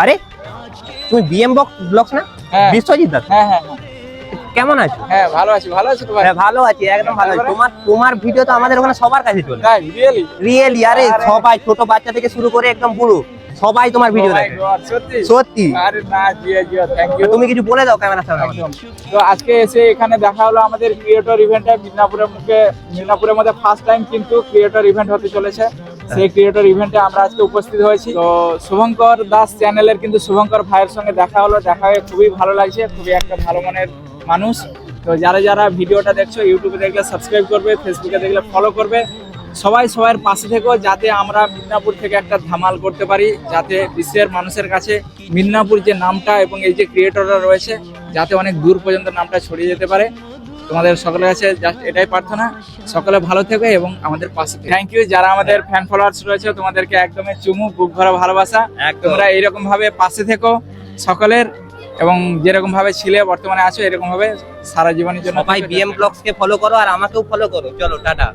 আরে তুমি BM blogs না? হ্যাঁ। বিশ্বজিৎ দাস? হ্যাঁ হ্যাঁ হ্যাঁ কেমন আছো? হ্যাঁ, ভালো আছি তো ভাই। হ্যাঁ ভালো আছি, একদম ভালো আছি। তোমার ভিডিও তো আমাদের ওখানে সবার কাছে চলে। তাই রিয়েলি? রিয়েলি, আরে সবাই ছোট বাচ্চা থেকে শুরু করে একদম বুড়ো সবাই তোমার ভিডিও দেখে। সত্যি সত্যি। আরে না, জিয়া থ্যাংক ইউ। তুমি কিছু বলে দাও ক্যামেরার সামনে। একদম। তো আজকে এসে এখানে দেখা হলো আমাদের ক্রিয়েটর ইভেন্টে মিদনাপুরের মধ্যে ফার্স্ট টাইম কিন্তু ক্রিয়েটর ইভেন্ট হতে চলেছে। সেই ক্রিয়েটর ইভেন্টে আমরা আজকে উপস্থিত হয়েছি। তো শুভঙ্কর দাস চ্যানেলের কিন্তু শুভঙ্কর ভাইয়ের সঙ্গে দেখা হলো, দেখা হয়ে খুবই ভালো লাগছে। খুবই একটা ভালো মনের মানুষ। তো যারা ভিডিওটা দেখছো, ইউটিউবে দেখলে সাবস্ক্রাইব করবে, ফেসবুকে দেখলে ফলো করবে। সবাই সবার পাশে থেকো, যাতে আমরা মিদনাপুর থেকে একটা ধামাল করতে পারি, যাতে বিশ্বের মানুষের কাছে মিদনাপুর যে নামটা এবং এই যে ক্রিয়েটররা রয়েছে, যাতে অনেক দূর পর্যন্ত নামটা ছড়িয়ে যেতে পারে। তোমাদের সকলের কাছে জাস্ট এটাই প্রার্থনা, সকলে ভালো থেকো এবং আমাদের পাশে। থ্যাংক ইউ যারা আমাদের ফ্যান ফলোয়ার্স রয়েছে, তোমাদেরকে একদমই চুমু, বুক ভরা ভালোবাসা। তোমরা এইরকম ভাবে পাশে থেকো সকলের, এবং যেরকম ভাবে ছিলে বর্তমানে আছো এরকম ভাবে সারা জীবনের জন্য। সবাই বিএম ব্লগস কে ফলো করো আর আমাকেও ফলো করো। চলো টাটা।